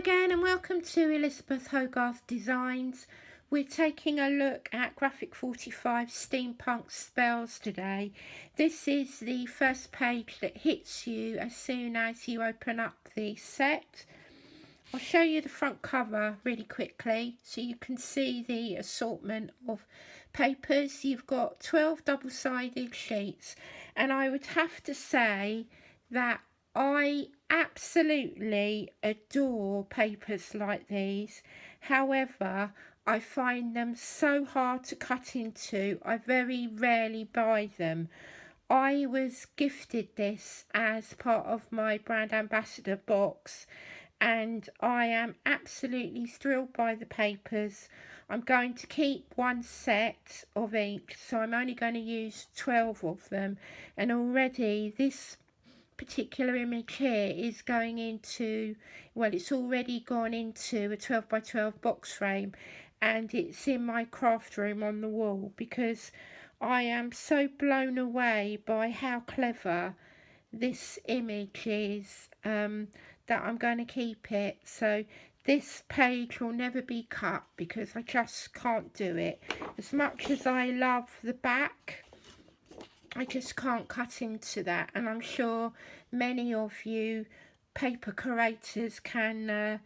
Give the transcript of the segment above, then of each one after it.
again and welcome to Elisabeth Hogarth Designs. We're taking a look at Graphic 45 Steampunk Spells today. This is the first page that hits you as soon as you open up the set. I'll show you the front cover really quickly so you can see the assortment of papers. You've got 12 double-sided sheets, and I would have to say that I absolutely adore papers like these. However, I find them so hard to cut into. I very rarely buy them. I was gifted this as part of my brand ambassador box, and I am absolutely thrilled by the papers. I'm going to keep one set of each, so I'm only going to use 12 of them, and already this particular image here is going into, well, it's already gone into a 12 by 12 box frame, and it's in my craft room on the wall because I am so blown away by how clever this image is that I'm going to keep it. So this page will never be cut because I just can't do it. As much as I love the back, I just can't cut into that, and I'm sure many of you paper curators can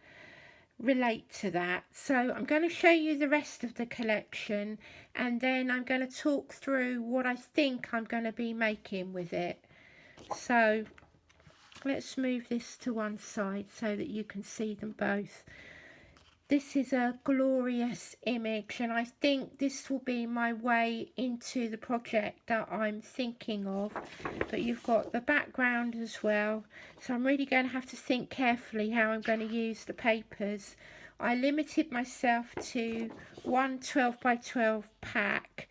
relate to that. So I'm going to show you the rest of the collection, and then I'm going to talk through what I think I'm going to be making with it. So let's move this to one side so that you can see them both. This is a glorious image, and I think this will be my way into the project that I'm thinking of. But you've got the background as well, so I'm really going to have to think carefully how I'm going to use the papers. I limited myself to one 12 by 12 pack,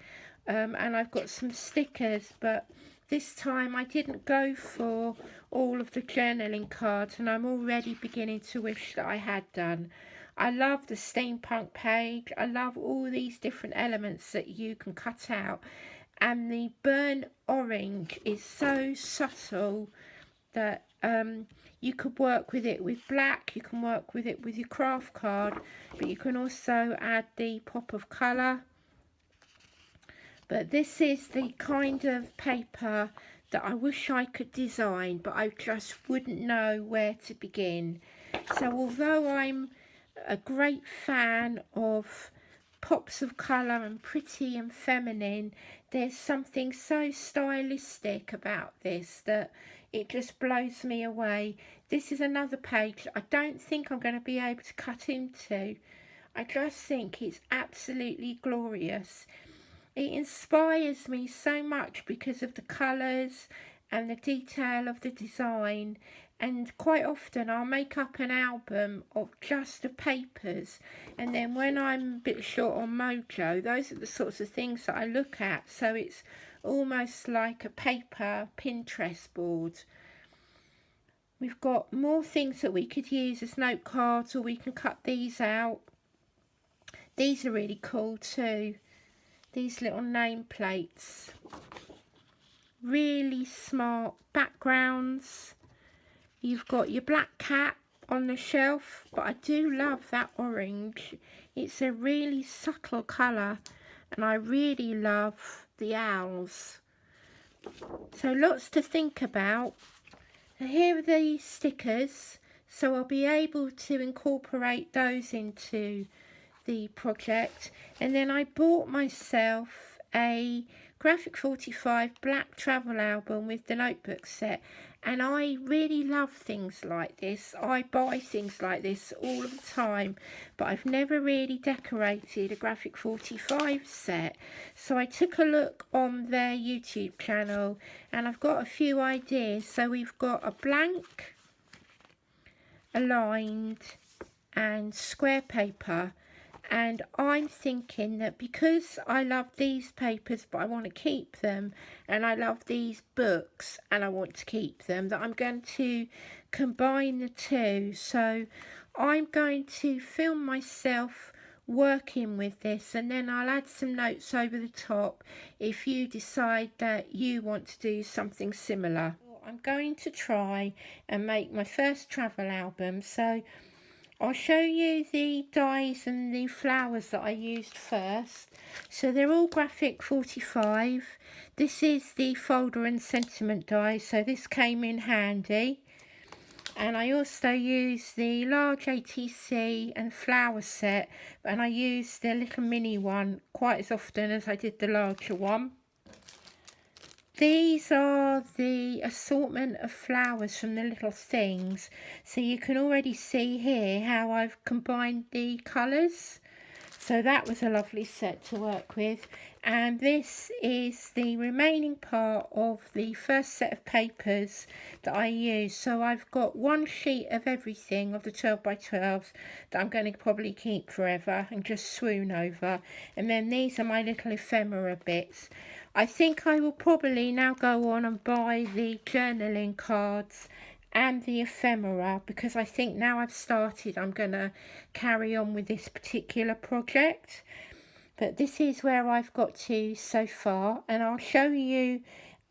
and I've got some stickers, but this time I didn't go for all of the journaling cards, and I'm already beginning to wish that I had done. I love the steampunk page. I love all these different elements that you can cut out, and the burnt orange is so subtle that you could work with it with black, you can work with it with your craft card, but you can also add the pop of colour. But this is the kind of paper that I wish I could design, but I just wouldn't know where to begin. So although I'm a great fan of pops of colour and pretty and feminine, there's something so stylistic about this that it just blows me away. This is another page I don't think I'm going to be able to cut into. I just think it's absolutely glorious. It inspires me so much because of the colours and the detail of the design, and quite often I'll make up an album of just the papers, and then when I'm a bit short on mojo, those are the sorts of things that I look at. So it's almost like a paper Pinterest board. We've got more things that we could use as note cards, or we can cut these out. These are really cool too, these little nameplates. Really smart backgrounds. You've got your black cat on the shelf, but I do love that orange. It's a really subtle colour, and I really love the owls. So lots to think about. Here are the stickers, so I'll be able to incorporate those into the project. And then I bought myself a Graphic 45 black travel album with the notebook set, and I really love things like this. I buy things like this all of the time, but I've never really decorated a Graphic 45 set. So I took a look on their YouTube channel, and I've got a few ideas. So we've got a blank, aligned and square paper. And I'm thinking that because I love these papers but I want to keep them, and I love these books and I want to keep them, that I'm going to combine the two. So I'm going to film myself working with this, and then I'll add some notes over the top if you decide that you want to do something similar. I'm going to try and make my first travel album. So I'll show you the dies and the flowers that I used first. So they're all graphic 45. This is the folder and sentiment die, so this came in handy. And I also used the large ATC and flower set, and I used the little mini one quite as often as I did the larger one. These are the assortment of flowers from the little things, so you can already see here how I've combined the colours. So that was a lovely set to work with, and this is the remaining part of the first set of papers that I used. So I've got one sheet of everything of the 12 by 12s that I'm going to probably keep forever and just swoon over, and then these are my little ephemera bits. I think I will probably now go on and buy the journaling cards and the ephemera, because I think now I've started I'm going to carry on with this particular project. But this is where I've got to so far, and I'll show you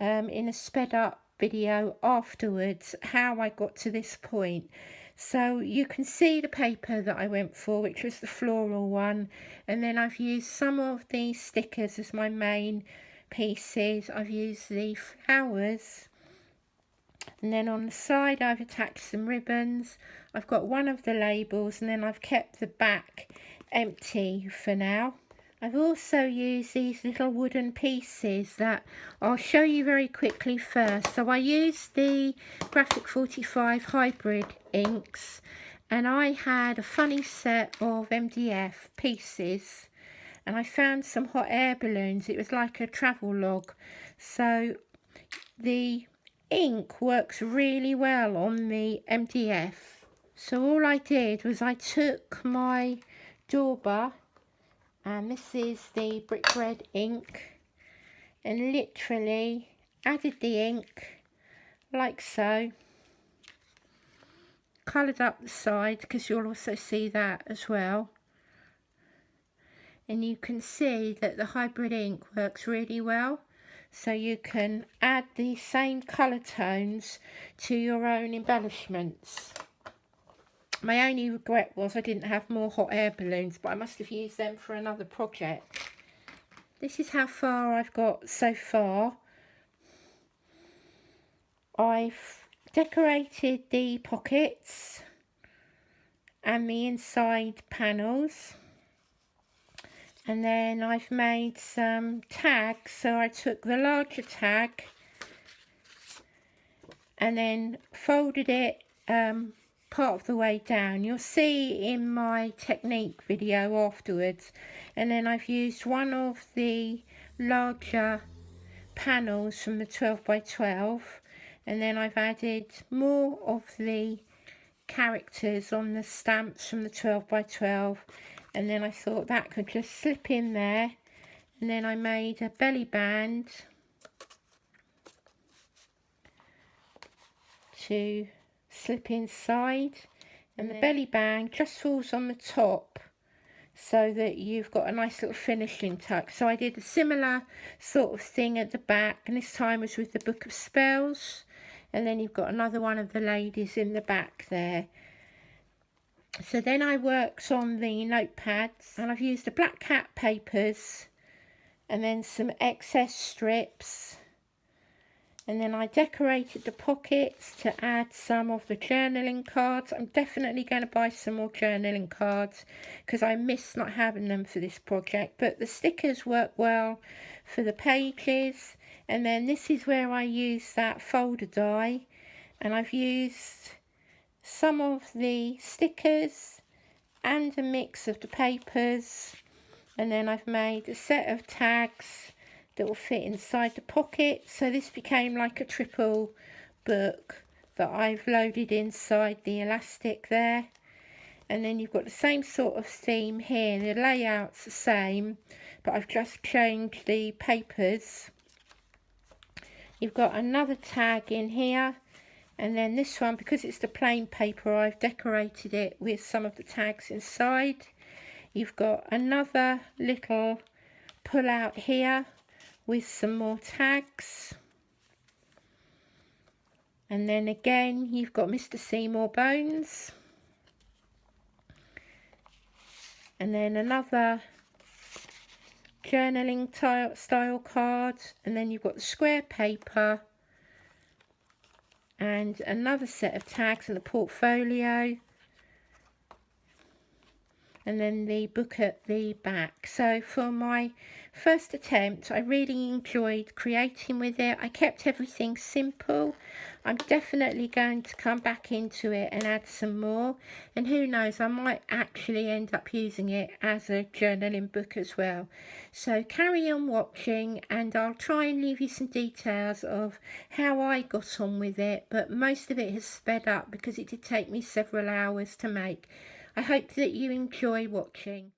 in a sped up video afterwards how I got to this point. So you can see the paper that I went for, which was the floral one, and then I've used some of these stickers as my main pieces. I've used the flowers, and then on the side I've attached some ribbons. I've got one of the labels, and then I've kept the back empty for now. I've also used these little wooden pieces that I'll show you very quickly first. So I used the Graphic 45 hybrid inks, and I had a funny set of MDF pieces, and I found some hot air balloons. It was like a travel log. So the ink works really well on the MDF. So all I did was I took my dauber, and this is the brick red ink, and literally added the ink like so, coloured up the side because you'll also see that as well, and you can see that the hybrid ink works really well. So you can add the same colour tones to your own embellishments. My only regret was I didn't have more hot air balloons, but I must have used them for another project. This is how far I've got so far. I've decorated the pockets and the inside panels. And then I've made some tags, so I took the larger tag and then folded it part of the way down. You'll see in my technique video afterwards. And then I've used one of the larger panels from the 12 by 12, and then I've added more of the characters on the stamps from the 12 by 12. And then I thought that could just slip in there, and then I made a belly band to slip inside, and the belly band just falls on the top so that you've got a nice little finishing touch. So I did a similar sort of thing at the back, and this time was with the Book of Spells, and then you've got another one of the ladies in the back there. So then I worked on the notepads, and I've used the black cat papers and then some excess strips, and then I decorated the pockets to add some of the journaling cards. I'm definitely going to buy some more journaling cards because I miss not having them for this project, but the stickers work well for the pages. And then this is where I use that folder die, and I've used some of the stickers and a mix of the papers, and then I've made a set of tags that will fit inside the pocket. So this became like a triple book that I've loaded inside the elastic there. And then you've got the same sort of theme here, the layout's the same, but I've just changed the papers. You've got another tag in here, and then this one, because it's the plain paper, I've decorated it with some of the tags inside. You've got another little pull out here with some more tags. And then again, you've got Mr. Seymour Bones. and then another journaling style card, and then you've got the square paper and another set of tags and the portfolio, and then the book at the back. So for my first attempt, I really enjoyed creating with it. I kept everything simple. I'm definitely going to come back into it and add some more, and who knows, I might actually end up using it as a journaling book as well. So carry on watching, and I'll try and leave you some details of how I got on with it, but most of it has sped up because it did take me several hours to make. I hope that you enjoy watching.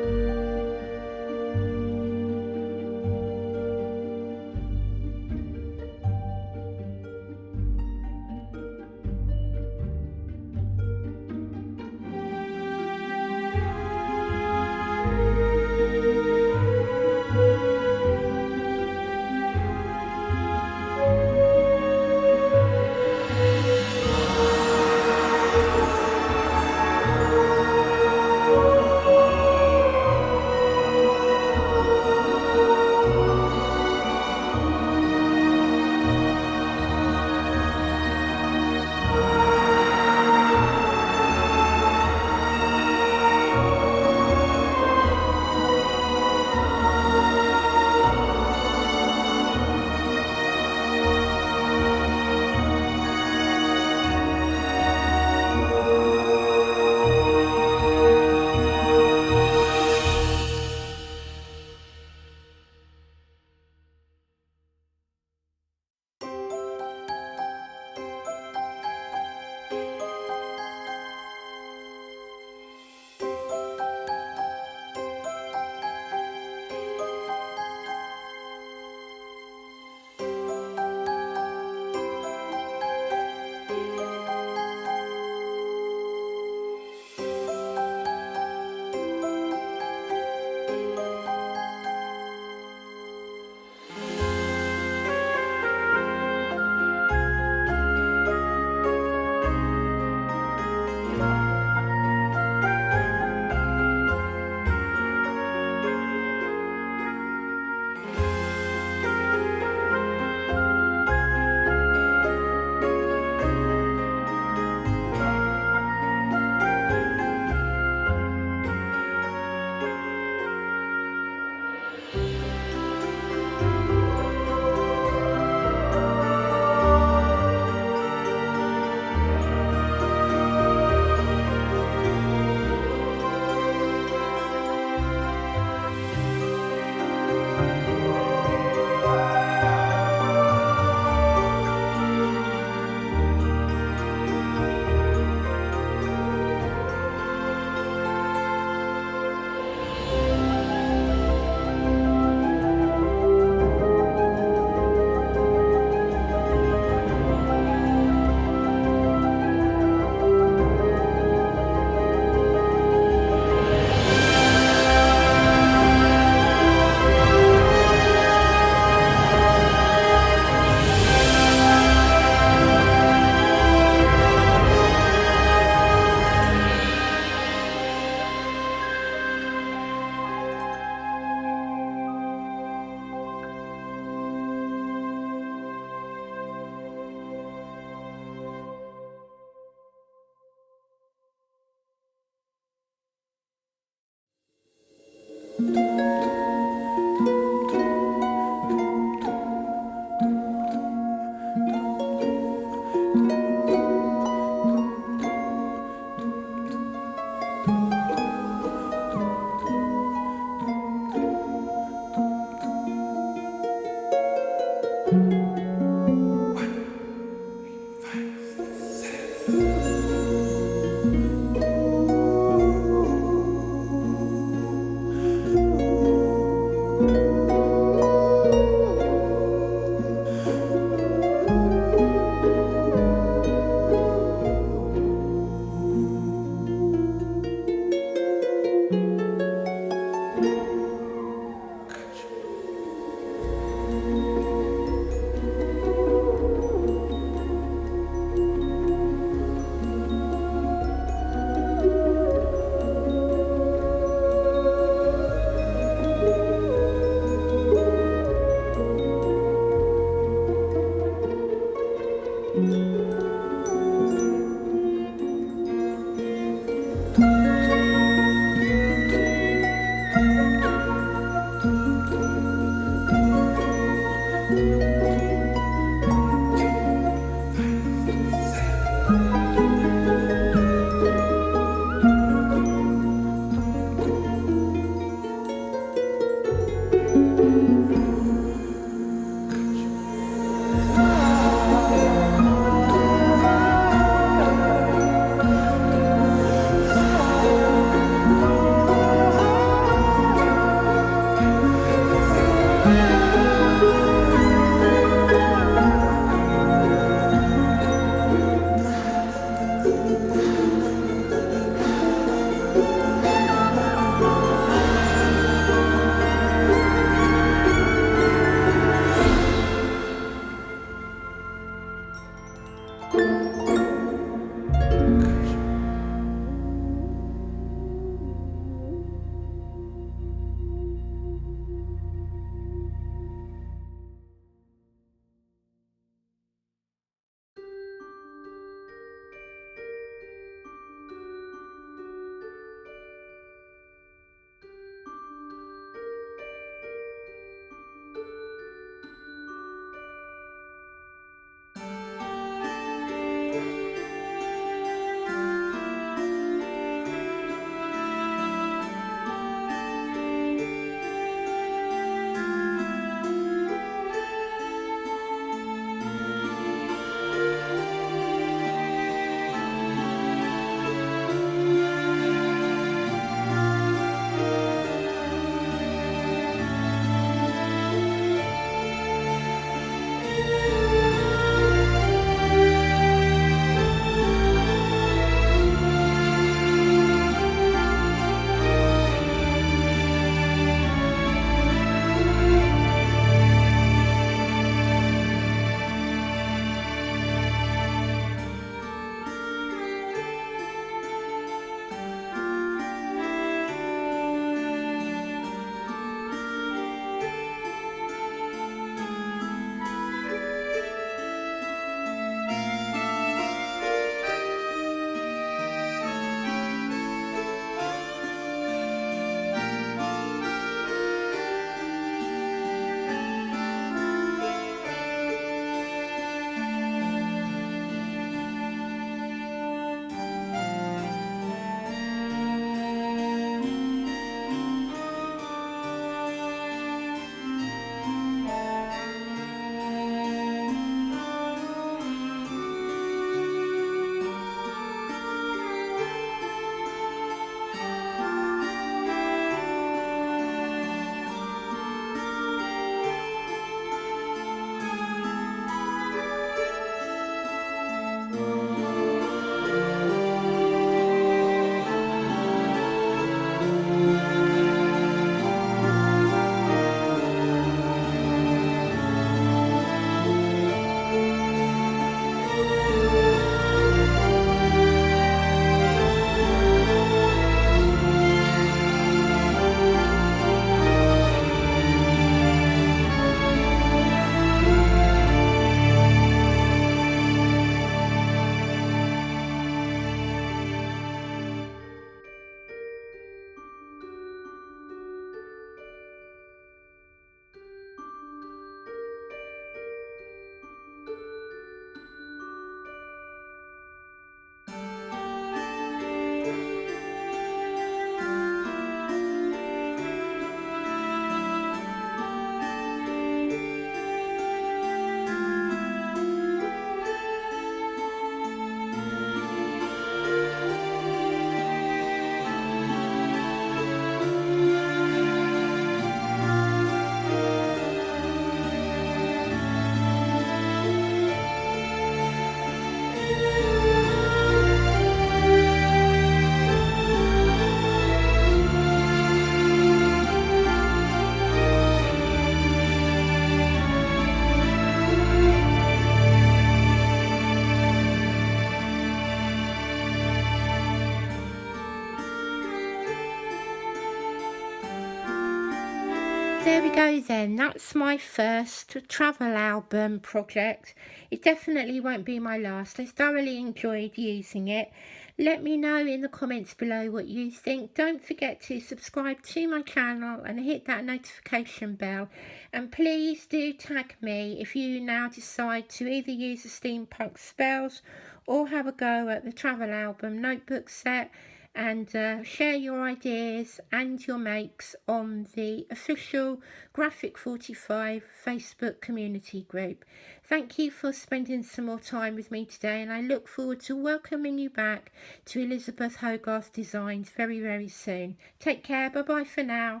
there we go then. That's my first travel album project. It definitely won't be my last. I thoroughly enjoyed using it. Let me know in the comments below what you think. Don't forget to subscribe to my channel and hit that notification bell. And please do tag me if you now decide to either use the Steampunk Spells or have a go at the travel album notebook set, and share your ideas and your makes on the official Graphic 45 Facebook community group. Thank you for spending some more time with me today, and I look forward to welcoming you back to Elisabeth Hogarth Designs very, very soon. Take care. Bye bye for now.